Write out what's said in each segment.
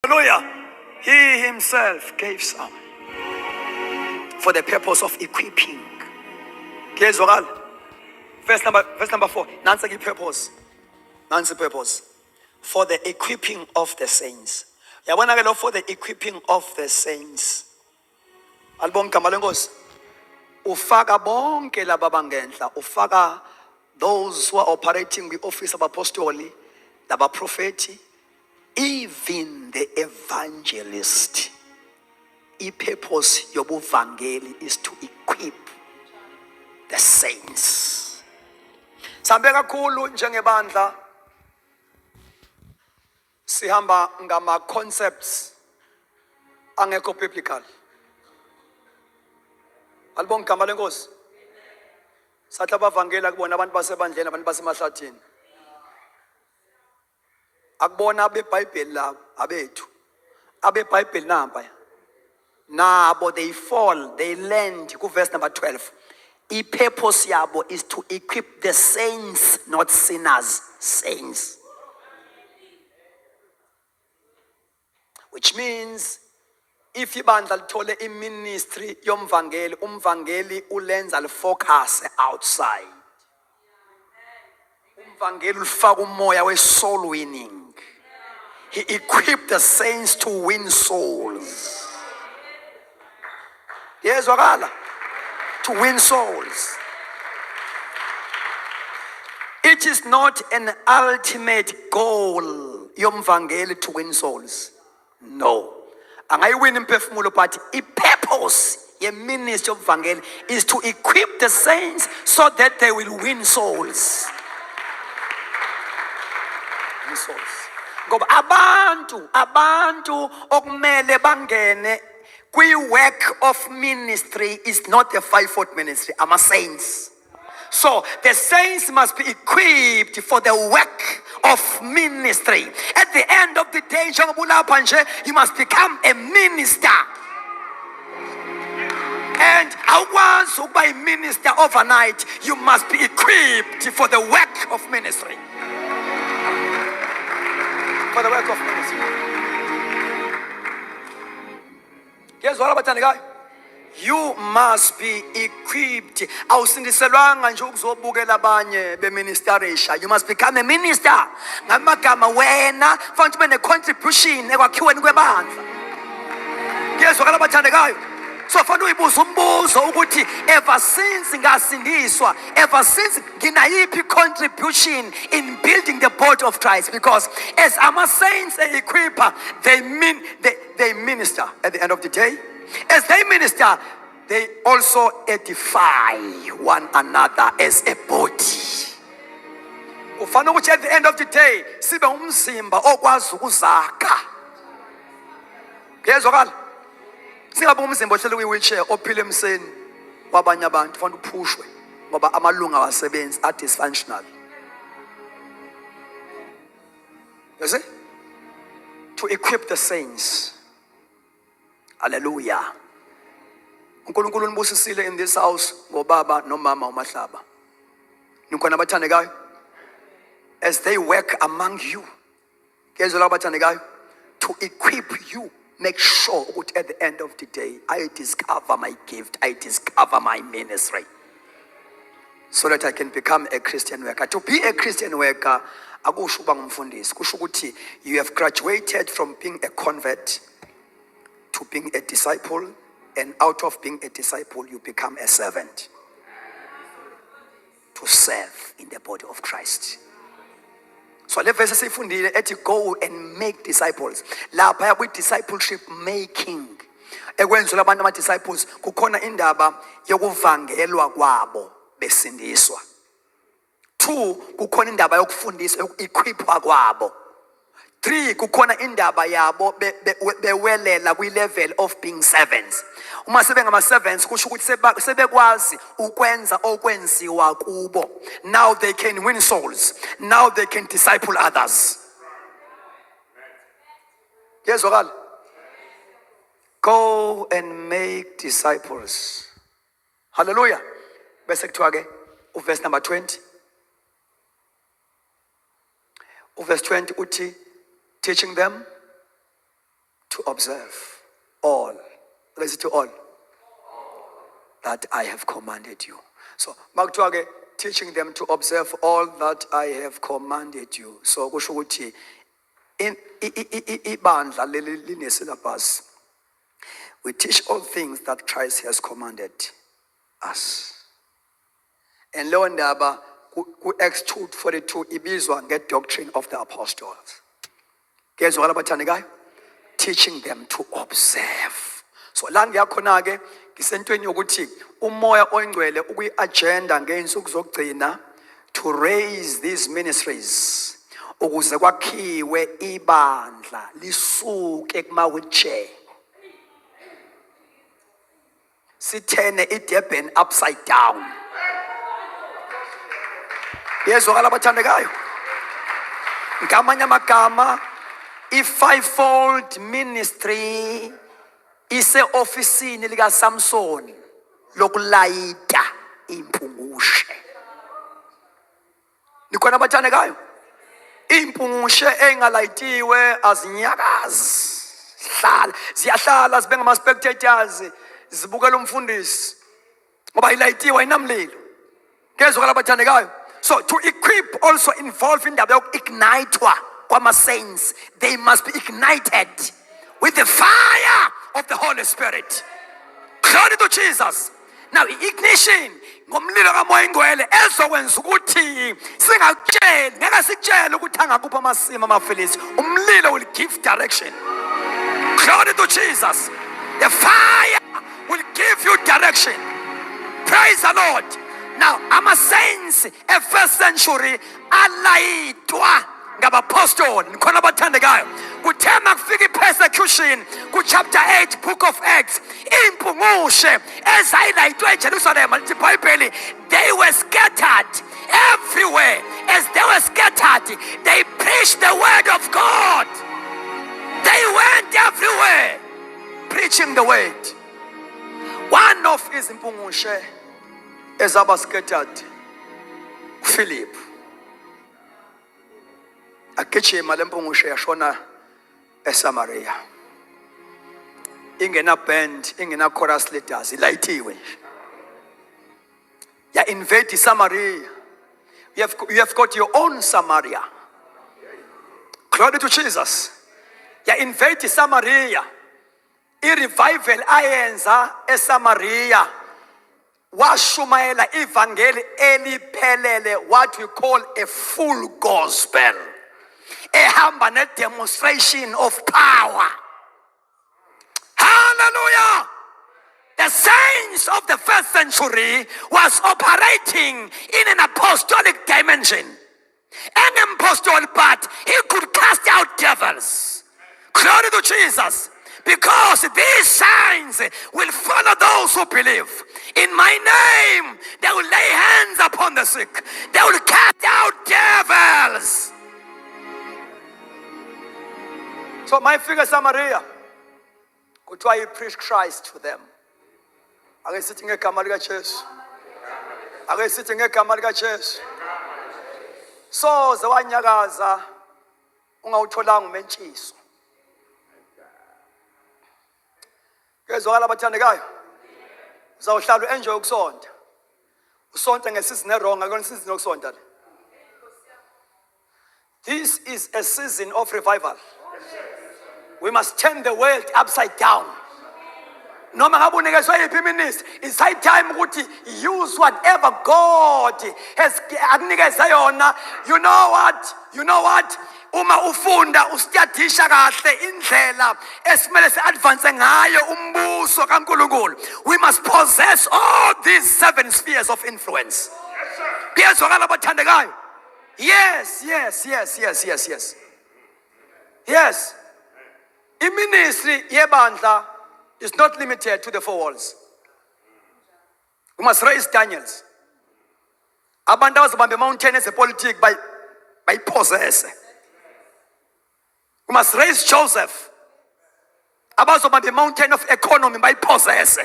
Hallelujah. He himself gave some for the purpose of equipping. Verse number 4. Nancy purpose. Nancy purpose. For the equipping of the saints. Yabona ke lo for the equipping of the saints. Alibonke igama lenkosi. Ufaka bonke laba bangenhla. Ufaka those who are operating the office of apostoli, laba propheti, even the evangelist. I-purpose yobuvangeli is to equip the saints. Sambe kakhulu njengebandla sihamba ngama concepts angekho biblical. Alibonke igama lenkosi. Sathi abavangeli kubona abantu basebandleni, abantu basemahlathini. Akubona abeBhayibheli labo abethu. AbeBhayibheli namba. Nabo they fall, they land. Go verse number 12. I-purpose yabo is to equip the saints, not sinners. Saints. Which means if ibandla lithole iministry yomvangeli, umvangeli ulenza focus outside. Umvangeli ulifaka umoya we soul winning. He equipped the saints to win souls. Yes, wakala. To win souls. It is not an ultimate goal yomvangeli to win souls. No. Angayiwini imphefumulo, but i-purpose ye-ministry of evangeli is to equip the saints so that they will win souls. Win souls. Ngoba abantu okumele bangene kwi-work of ministry is not a fivefold ministry, ama saints. So the saints must be equipped for the work of ministry. At the end of the day, you must become a minister. And once you be a minister overnight, you must be equipped for the work of ministry. For the work of ministry. Guess what about the guy? You must be equipped. You must become a minister. Contribution. Yes, so for ever since contribution in building the body of Christ, because as our saints and equipper, they minister at the end of the day. As they minister, they also edify one another as a body. At the end of the day, sibe umzimba okwazi ukuzakha. Kuyezwakala? Singabe umzimba ohleli kwi-wheelchair ophila emseni wabanye abantu kufanele uphushwe ngoba amalunga awasebenzi are dysfunctional. You see? To equip the saints. Hallelujah. uNkulunkulu unibusisile in this house ngobaba nomama uMahlaba. Nikhona abathandekayo as they work among you. Kezela abathandekayo to equip you. Make sure that at the end of the day, I discover my gift, I discover my ministry, so that I can become a Christian worker. To be a Christian worker, you have graduated from being a convert to being a disciple, and out of being a disciple, you become a servant to serve in the body of Christ. So le verse sifundile ethi go and make disciples. Lapha with discipleship making. Ekwenzela abantu ama disciples kukhona indaba yokuvangelwa kwabo besindiswa. 2 kukhona indaba yokufundiswa equipwa kwabo. 3 kukhona indaba yabo bewelela kwi level of being servants. Uma sebengama servants kusho ukuthi sebekwazi ukwenza okwenziwa kubo. Now they can win souls. Now they can disciple others. Yezwakala? Go and make disciples. Hallelujah. Bese kuthiwa ke verse number 20. Verse 20 uthi teaching them to observe all. Let's to all that I have commanded you. So, makuthiwa-ke teaching them to observe all that I have commanded you. So, kusho ukuthi ibandla line-syllabus. We teach all things that Christ has commanded us. And leyo ndaba ku-Acts 2:42 ibizwa nge-doctrine of the apostles. Kezwakala abathandekayo? Teaching them to observe. So la ngiyakhona-ke ngisentweni yokuthi umoya oyingcwele ukuyi-agenda ngey'nsuku zokugcina to raise these ministries ukuze kwakhiwe ibandla lisuke kuma-wheelchair sithene iDurban upside down. Yezwakala abathandekayo? Ngamanye amagama i-fivefold ministry ise-ofisini likaSamson lokulayita impungushe. Nikhona abathandekayo? Impungushe engalayitiwe azinyakazi. Ziyahlala zibe ngama-spectators zibukela umfundisi ngoba ilayitiwe inamlilo. Kezwakala abathandekayo? So to equip also involve indaba yoku-ignitwa kwama-saints. They must be ignited with the fire of the Holy Spirit. Glory to Jesus. Now ignition ngomlilo kamoya ingcwele ezokwenza ukuthi singakutsheli ngeke sikutshele ukuthi angakuphi amasimo amafilisi. Umlilo will give direction. Glory to Jesus. The fire will give you direction. Praise the Lord. Now, ama-saints e-first century alayitwa ngabapostoli. Nikhona abathandekayo? Kuthe makufika i-persecution ku-chapter 8 book of Acts, impungushe ezayilayitwe eJerusalem lithi iBhayibheli, they were scattered everywhere. As they were scattered, they preached the word of God. They went everywhere preaching the word. One of his impungushe ezaba scattered, Philip. Agijima lempungushe yashona eSamaria. Ingena band, ingena chorus leaders, ilayitiwe. Ya invade Samaria. You have got your own Samaria. Glory to Jesus. Ya invade Samaria. I-revival ayenza eSamaria. Washumayela ivangeli eliphelele, what we call a full gospel. Ehamba ne demonstration of power. Hallelujah. The saints of the first century was operating in an apostolic dimension. An apostle, but he could cast out devils. Glory to Jesus. Because these signs will follow those who believe. In my name, they will lay hands upon the sick. They will cast out devils. So my figure Samaria, could try to preach Christ to them. Are they sitting at Kamaliga Church? Are they sitting at Kamaliga Church? So the one yagaza ungawutholang menchiso. Kezwakala abathandekayo? Uzawuhlala uenjoy ukusonta. Usonta ngesizini errong, akona isizini yokusonta. This is a season of revival. We must turn the world upside down. Noma ngabe unikezwe yiphi ministry, it's high time ukuthi use whatever God has akunikeza yona. You know what? You know what? Uma ufunda ustudyisha kahle indlela esimele se-advance ngayo umbuso kaNkulunkulu. We must possess all these 7 spheres of influence. Kuyezwakala abathandekayo? Yes, yes, yes, yes, yes, yes. Yes. I-ministry yebandla is not limited to the 4 walls. We must raise Daniels. Abantu abazobamba mountain as a politic by possess. We must raise Joseph. Abazobamba the mountain of economy by possess.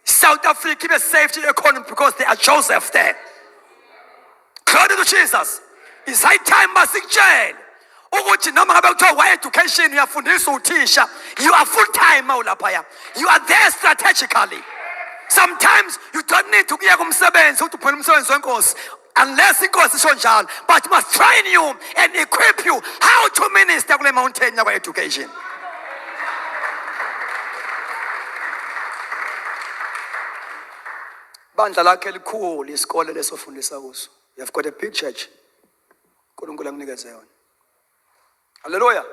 South Africa keep a safety economy because there are Joseph there. Glory to Jesus. It's high time masikutshele ukuthi noma ngabe kuthiwa wa-education uyafundisa uthisha, you are full time mawulaphaya. You are there strategically. Sometimes you don't need to kuya kumsebenzi ukuthi uphela umsebenzi wenkosi unless inkosi isho njalo, but must train you and equip you how to minister kule mountain yakwa education. Bandla lakhe likhulu isikole lesofundisa kuso. You have got a big church. uNkulunkulu akunikeze yona. Hallelujah.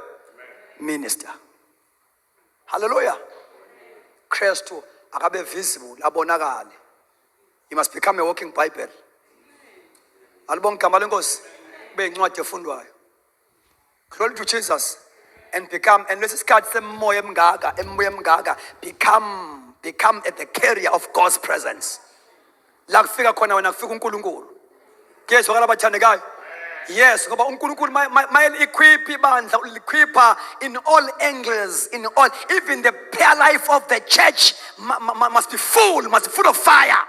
Minister. Hallelujah. Kristu akabe visible, abonakale. You must become a walking Bible. Alibonga igama lenkosi kube incwadi efundwayo. Glory to Jesus. And become, and lesi sikhathi semoya emngaka, become at the carrier of God's presence. La kufika khona wena kufika uNkulunkulu. Kuyezwakala abathandekayo? Yes, ngoba uNkulunkulu may equip ibandla, equip in all angles, in all, even the prayer life of the church must be full of fire.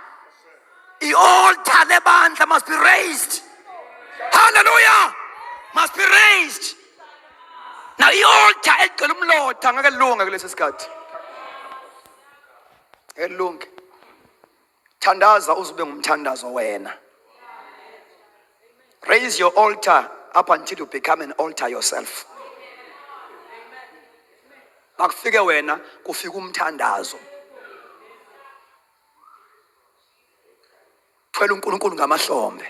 The altar lebandla must be raised. Hallelujah! Must be raised. Now the altar egcwele umlotha ngeke lunga kulesi sikhathi. Elunge. Thandaza uzube ngumthandazo wena. Raise your altar up until you become an altar yourself. Makufike wena kufika umthandazo. Thwele uNkulunkulu ngamahlombe.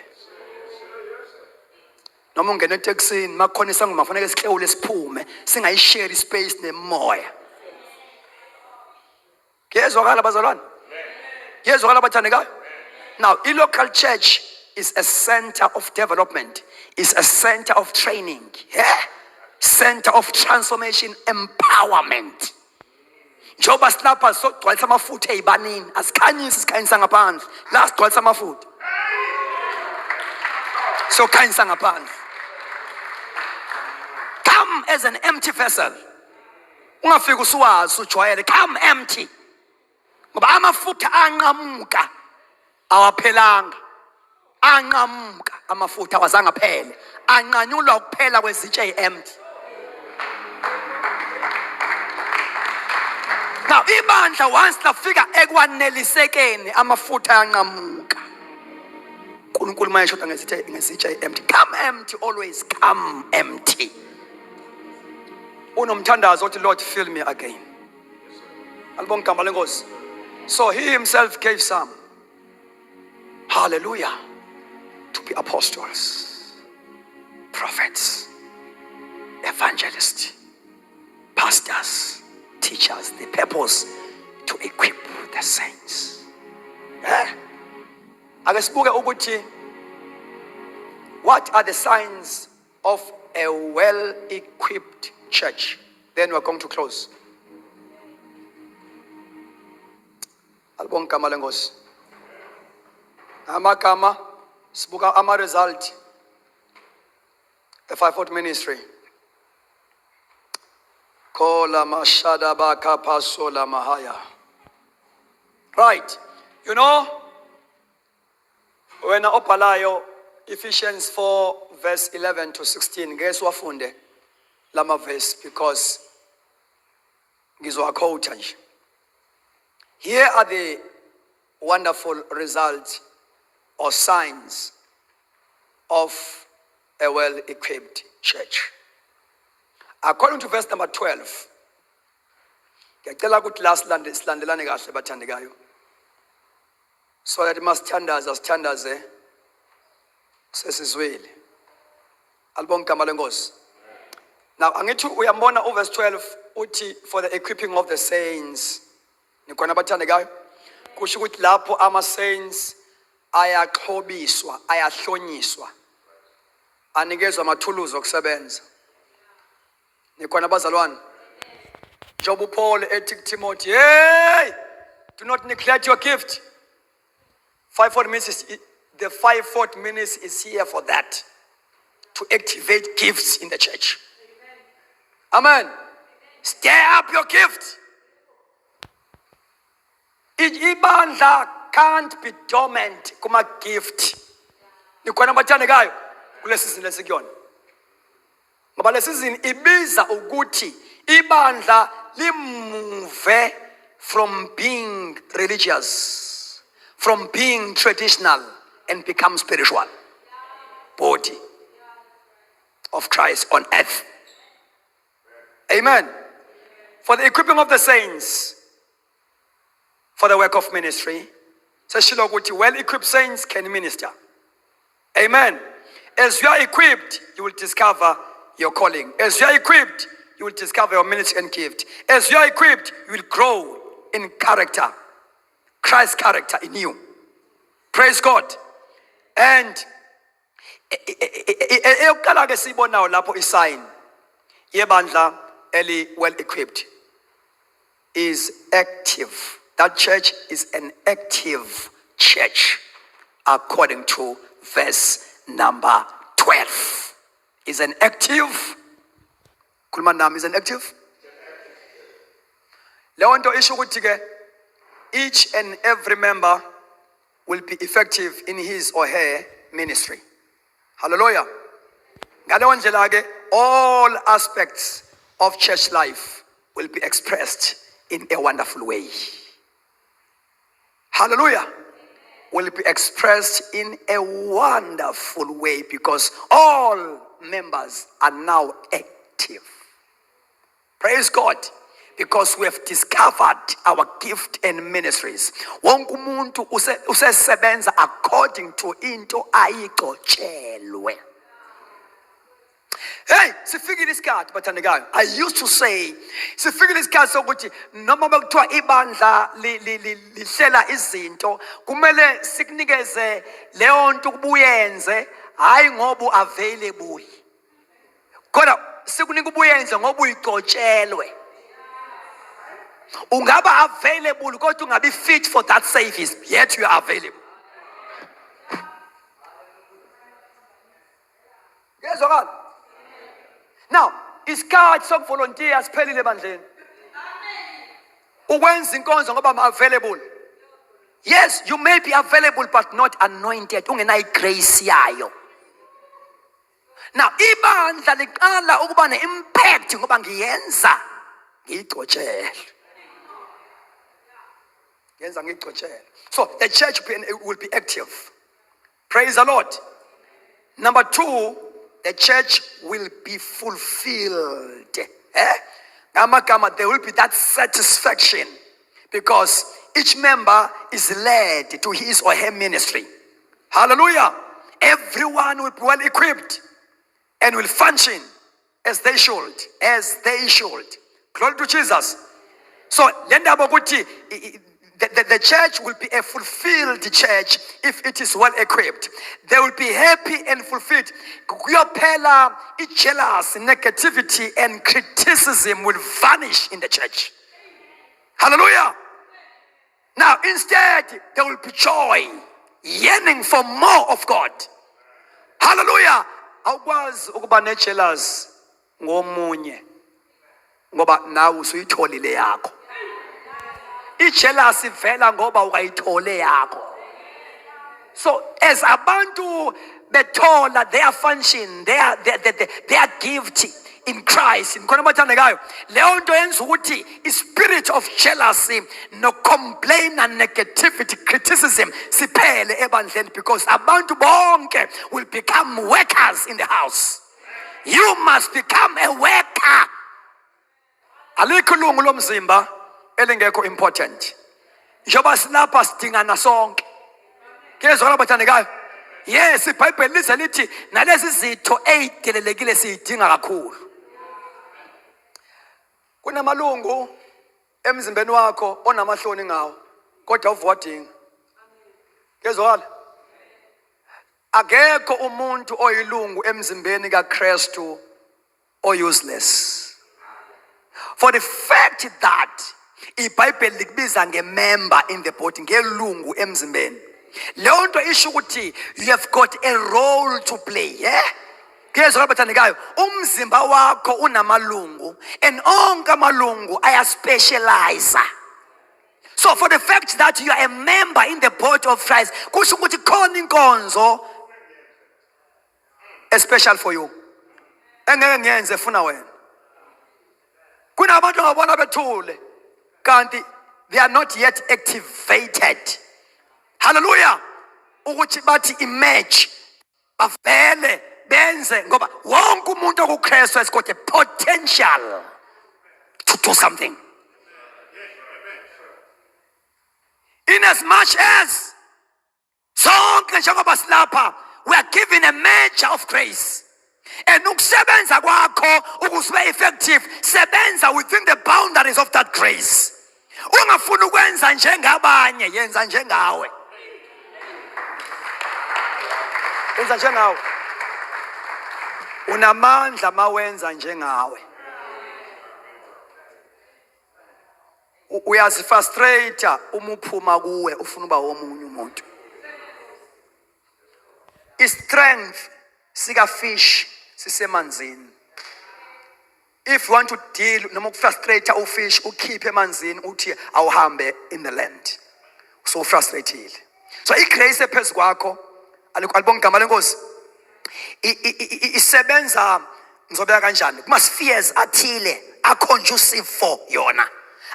Noma ungena eTexini makukhona isangoma kufanele sihlewule siphume singayishare ispace nemoya. Kuyezwakala bazalwane? Kuyezwakala bathandekayo? Now, a local church is a center of development, is a center of training, center of transformation, empowerment. Njoba silapha so gcwalisa amafutha ezibanini asikhanyisi sikhanyisa ngaphandle la sigcwalisa amafutha so khanyisa ngaphandle. Come as an empty vessel. Ungafika usuwazi ujwayele, come empty. Ngoba amafutha anqamuka awaphelanga. Anqamuka amafutha awazange aphele. Anqanyulwa ukuphela kwezitshe empty. Now ibandla once lafika ekwanelisekeni amafutha anqamuka. uNkulunkulu mayeshoda ngesitshe empty. Come empty, always come empty. Unomthandazo othi Lord fill me again. Alibonga igama lenkosi. So he himself gave some. Hallelujah. To be apostles, prophets, evangelists, pastors, teachers. The purpose to equip the saints. Ake sibuke ukuthi what are the signs of a well-equipped church? Then we're going to close. Alibonga igama lenkosi. Amagama sibuka result. The fivefold ministry. Kola mashada baka pasola mahaya. Right. You know, when opalayo Ephesians 4 verse 11 to 16, guess wafunde lama verse because ngizowakota nje. Here are the wonderful results or signs of a well-equipped church. According to verse number 12, ngiyacela ukuthi la silandelane kahle bathandekayo, so that masithandaze sesizwile. Alibonga igama lenkosi. Now angithi uyambona uverse 12 uthi for the equipping of the saints. Nikhona bathandekayo? Kusho ukuthi lapho ama saints ayaxhobiswa, ayahlonyiswa, anikezwa amathuluzi okusebenza. Nikhona bazalwane? Njoba uPaul ethi kuTimothy, hey, do not neglect your gift. The fivefold ministry is here for that, to activate gifts in the church. Amen. Stir up your gift. Ibandla can't be dormant kuma gift. Nikhona bathandekayo kule season lesikuyona. ngoba lesizini ibiza ukuthi ibandla limove from being religious, from being traditional, and become spiritual body of Christ on earth. Amen. For the equipping of the saints, for the work of ministry. Seshilo ukuthi well-equipped saints can minister. Amen. As you are equipped, you will discover your calling. As you are equipped, you will discover your ministry and gift. As you are equipped, you will grow in character. Christ's character in you. Praise God. And eyokuqala ke sibonayo lapho isign yebandla eli well equipped is active. That church is an active church according to verse number 12. Is an active. Khuluma nami, is an active. Leyo nto isho ukuthi ke each and every member will be effective in his or her ministry. Hallelujah. Ngaleyo ndlela ke all aspects of church life will be expressed in a wonderful way. Hallelujah. Will be expressed in a wonderful way because all members are now active. Praise God. Because we have discovered our gift and ministries. Wonke umuntu usesebenza according to into ayiqotshelwe. Hey, sifikile isikhathi bathandekayo. I used to say, sifikile isikhathi sokuthi noma bekuthiwa ibandla lihlela izinto, kumele sikunikeze leyo nto kubuyenze, hayi ngoba available. Kodwa sikunika ubuyenze ngoba uyiqotshelwe. Ungaba available kodwa ungabi fit for that service, yet you are available. Yes, now, isikhathi sokuvolunteer siphelile bandleni. Ukwenza inkonzo ngoba available. Yes, you may be available but not anointed. Ungenayo grace yayo. Now, ibandla liqala ukuba ne-impact ngoba ngiyenza ngiyiqotshelwe. So the church will be active. Praise the Lord. Number 2, the church will be fulfilled. There will be that satisfaction because each member is led to his or her ministry. Hallelujah. Everyone will be well equipped and will function as they should. As they should. Glory to Jesus. So, the church will be a fulfilled church if it is well equipped. They will be happy and fulfilled. Kuyophela jealousy, negativity, and criticism will vanish in the church. Hallelujah. Now, instead, there will be joy, yearning for more of God. Hallelujah. Awukwazi ukuba ne-jealous ngomunye ngoba nawe usuyitholile yakho. I-jealousy vela ngoba ukayithole yakho. So as abantu bethola their function, their gift in Christ, ngikona bathandekayo, leyo nto yenza ukuthi i-spirit of jealousy, no complaint and negativity, criticism siphele ebandleni because abantu bonke will become workers in the house. You must become a worker. Alikho ilungu lomzimba elingekho important. Njoba silapha sidingana sonke. Kezwala bathandekayo. Yes, iBhayibheli lize lithi nalezi zitho ezidelelekile siyidinga kakhulu. Kunamalungu emzimbeni wakho onamahloni ngawo kodwa uvodinga. Kezwala. Akekho umuntu oyilungu emzimbeni kaKristu useless. For the fact that iBhayibheli likubiza ngemember in the body, ngelungu emzimbeni. Leyo nto isho ukuthi you have got a role to play, yeah? Kezwa bathandekayo, umzimba wakho unamalungu and onke amalungu ayaspecialize. So for the fact that you are a member in the body of Christ, kusho ukuthi khona inkonzo especial for you. engeke ngiyenze funa wena. Kunabantu ngabona bethule kanti they are not yet activated. Hallelujah. Ukuthi bathi emerge bavele benze ngoba wonke umuntu okuKristu has got a potential to do something. In as much as sonke njengoba silapha, we are given a measure of grace. And ukusebenza kwakho ukusibe effective, sebenza within the boundaries of that grace. Ungafuna ukwenza njengabanye, yenza njengawe. Yenza njengawe. Unamandla mawenza njengawe. Uyazifrustrate uma uphuma kuwe ufuna uba omunye umuntu. Strength sika fish sisemanzini. If you want to deal noma ukufrustrate ufish ukhiphe emanzini uthi awuhambe in the land. So frustrated. So igrace ephezu kwakho alibonga igama lenkosi. Isebenza ngizobeka kanjani? Kuma spheres athile are conducive for yona.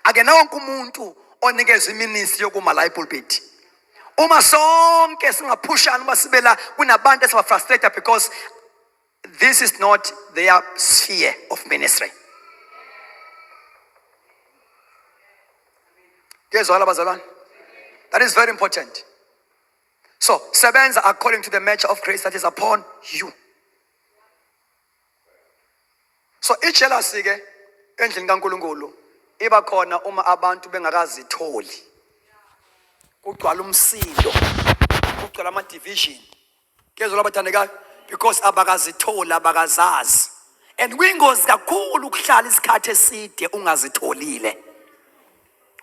Akena wonke umuntu onikezwe iministry yokuma la epulpit. Uma sonke singaphushana uma sibela kunabantu esaba frustrated because this is not their sphere of ministry. That is very important. So, sebenza according to the measure of grace that is upon you. So, i-jealousy ke endlini kaNkulunkulu iba khona uma abantu bengakazitholi. Kugcwala umsindo, kugcwala ama-division. Kezwe labathandekayo because abakazitholi abakazazi. And kuyingozi kakhulu ukuhlala isikhathi eside ungazitholile.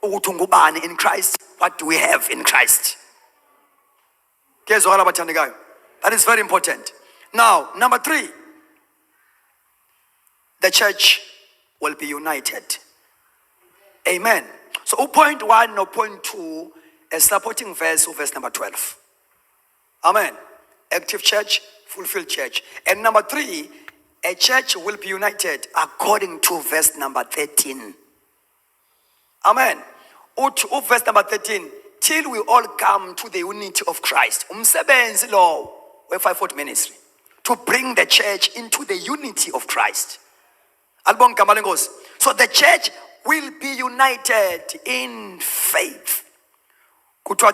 Ukuthi ungubani in Christ, what do we have in Christ? Kezwe labathandekayo. That is very important. Now, number 3. The church will be united. Amen. So point 1 or point 2 a supporting verse of verse number 12. Amen. Active church, fulfilled church. And number 3, a church will be united according to verse number 13. Amen. Verse number 13. Till we all come to the unity of Christ. Umsebenzi lo we-540 ministry. To bring the church into the unity of Christ. Alibonga igama lenkosi. So the church will be united in faith.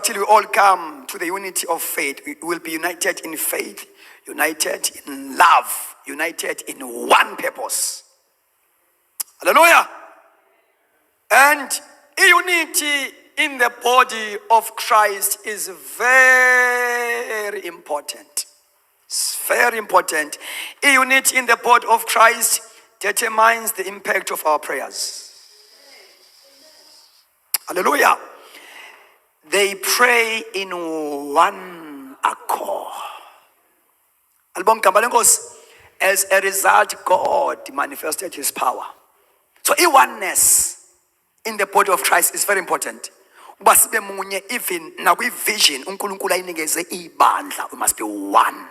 Till we all come to the unity of faith. We will be united in faith, united in love, united in one purpose. Hallelujah. And unity in the body of Christ is very important. It's very important. Unity in the body of Christ determines the impact of our prayers. Hallelujah. They pray in one accord. As a result, God manifested his power. So oneness in the body of Christ is very important. Even now we vision, we must be one.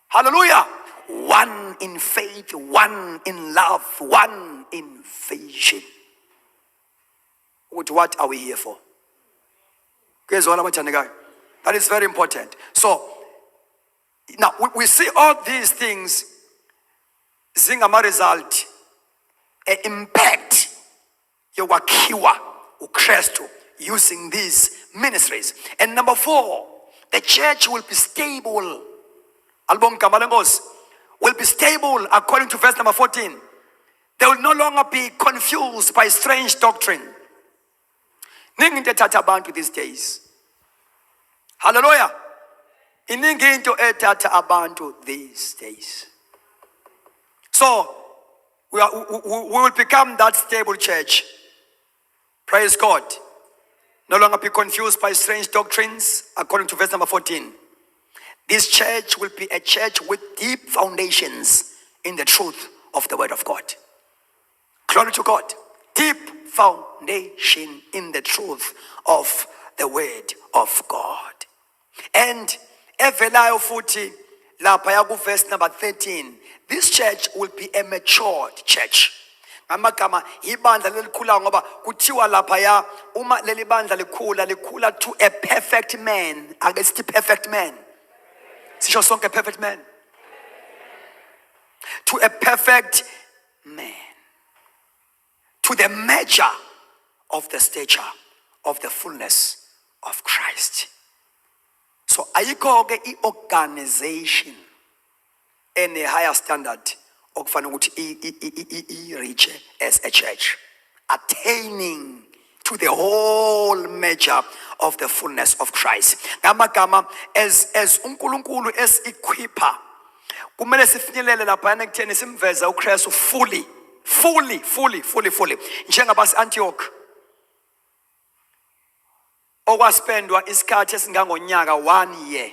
Hallelujah. One in faith, one in love, one in vision. What are we here for? That is very important. So, now we see all these things, zingama result, an impact, yowakiwa, uKristu, using these ministries. And number 4, the church will be stable. Album Kamalangos will be stable according to verse number 14. They will no longer be confused by strange doctrine. Ningi tata abantu these days. Hallelujah. Iningi into etata abantu these days. So we will become that stable church. Praise God. No longer be confused by strange doctrines according to verse number 14. This church will be a church with deep foundations in the truth of the word of God. Glory to God. Deep foundation in the truth of the word of God. And evelayo futhi lapha yaku verse number 13, This church will be a matured church. Ngamagama ibandla lelikhula ngoba kuthiwa lapha ya uma leli bandla likhula to a perfect man. Ake sithi perfect man. Sisho sonke perfect man. To a perfect man. To the measure of the stature of the fullness of Christ. So ayikho ke i-organization ene higher standard okufana ukuthi reach as a church, attaining to the whole measure of the fullness of Christ. Ngamagama as uNkulunkulu equipper kumele sifinyelele lapha ekutheni simveza uKristu fully njengabase Antioch okwaspendwa isikhathi esingangonyaka 1 year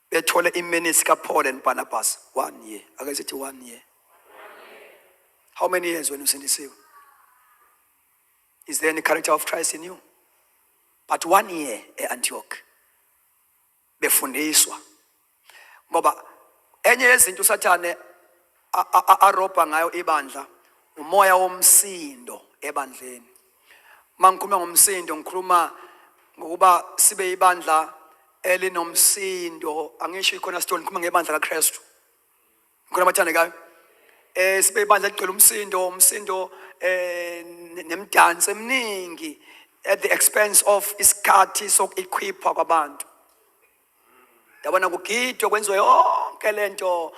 bethole iminutes kaPaul and Barnabas. 1 year. Ake sithi 1 year. How many years when usindisiwe? Is there any character of Christ in you? But 1 year Antioch befundiswa ngoba enye yezinto uSathane arobha ngayo ibandla umoya womsindo ebandleni. Mangikhuluma ngomsindo ngikhuluma ngokuba sibe ibandla elinomsindo, angisho ikhona stone ngikhuluma ngebandla kaKristu. Ngikho abathandekayo sibe ibandla ligcwele umsindo nemdanso eminingi at the expense of isikhathi sokuequipha kwabantu. Yabona kugidwa kwenziwe yonke lento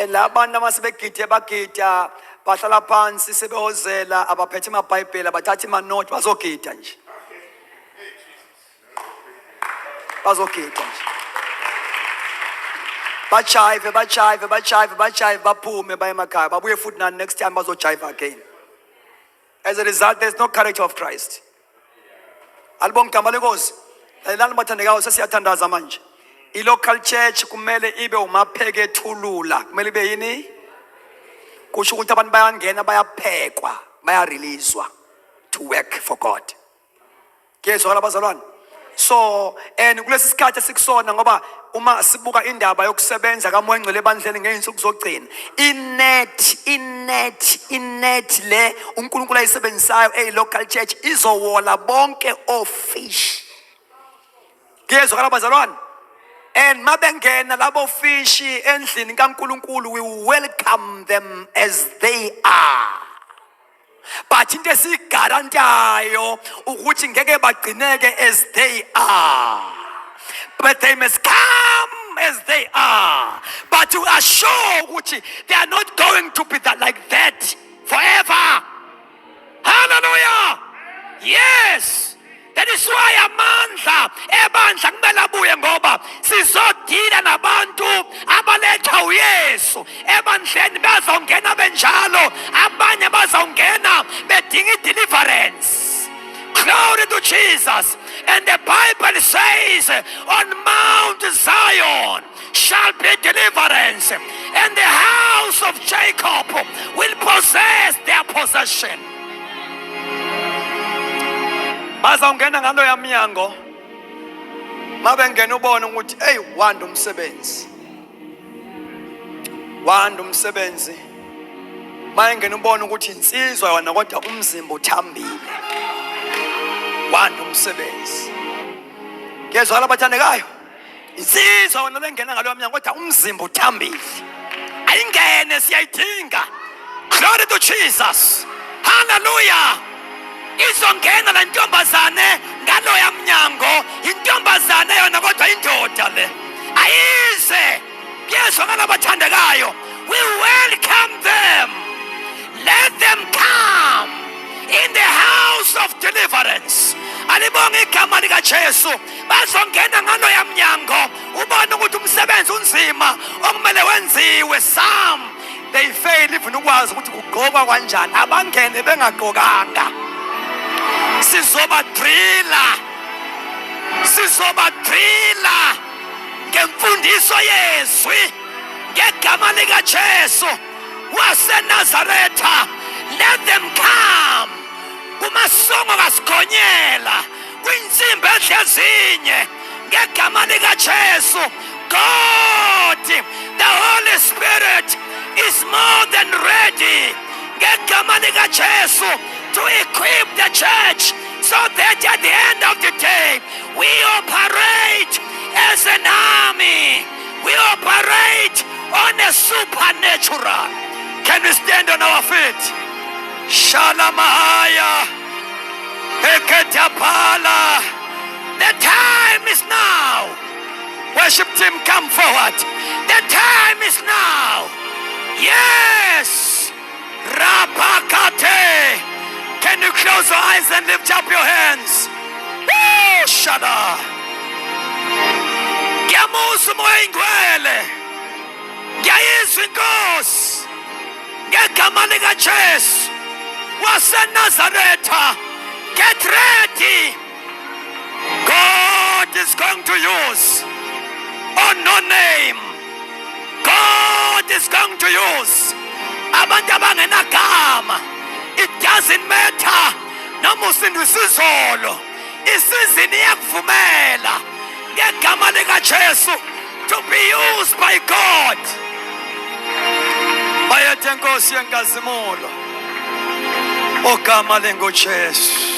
labantu amasebegide bagida bahlala phansi sebehozela abaphethe amabhayibheli abathatha imanothi bazogida nje. Bazogida nje. Bajive baphume baye emakhaya babuye futhi na next time bazojive again. As a result, there's no character of Christ. Albonga igama lenkosi. Lalelani bathandekayo sesiyathandaza manje. I-local church kumele ibe umapheke thulula. Kumele ibe yini? Kusho ukuthi abantu bayangena bayaphekwa, bayareleasewa to work for God. Kuyezwakala abazalwane? So, kulesi sikhathi esikusona ngoba uma sibuka indaba yokusebenza kaMoya Ngcwele ebandleni ngeinsuku zokugcina, inet le uNkulunkulu ayisebenzisayo local church izowola bonke ofish. Kuyezwakala abazalwane? And mabengena labo fishi endlini kaNkulunkulu, we welcome them as they are. But into esigarantayo ukuthi ngeke bagcineke as they are. But they must come as they are. But to assure ukuthi they are not going to be like that forever. Hallelujah. Yes. That is why amandla ebandla kumele abuye ngoba sizodila nabantu abaletha uYesu ebandleni bazongena benjalo, abanye bazongena bedinga deliverance. Glory to Jesus. And the Bible says on Mount Zion shall be deliverance, and the house of Jacob will possess their possession. Bazongena ngalo yamnyango mabengena ubone ukuthi wanda umsebenzi bayengena ubone ukuthi insizwa yona kodwa umzimba uthambile. Wanda umsebenzi. Kezwala abathandekayo, insizwa yona lengena ngalo yamnyango kodwa umzimba uthambile. Ayingene siyayidinga. Glory to Jesus. Hallelujah. Izongena la ntombazane ngalo yamnyango, intombazane yona kodwa indoda le ayize. Yezwa ngala bathandekayo, we welcome them. Let them come in the house of deliverance. Alibonga igama lika Jesu. Bazongena ngalo yamnyango ubone ukuthi umsebenzi unzima okumele wenziwe. Some they fail even ukwazi ukuthi kugqokwa kanjani, abangene bengagqokanga. Sizobadrilla ngemfundiso yezwi ngegama lika Jesu waseNazaretha. Let them come kumasongo kasigonyela kwinsimbi ezinye ngegama lika Jesu. God ready. The Holy Spirit is more than ready. Ngegama likaJesu, to equip the church so that at the end of the day we operate as an army. We operate on a supernatural. Can we stand on our feet? Shalamahaya, Eketapala. The time is now. Worship team, come forward. The time is now. Yes. Rapakate. Can you close your eyes and lift up your hands? Oh, Shada. Ngiyamusa umoya ingcwele. Ngiyayizwa inkosi. Ngegama likaJesu waseNazaretha. Get ready. God is going to use no name. God is going to use abantu abangenagama. It doesn't matter. Noma usindisa izolo, isizini iyakuvumela ngegama likaJesu to be used by God. Bayethe Nkosi yenkazimulo ogama lengoJesu.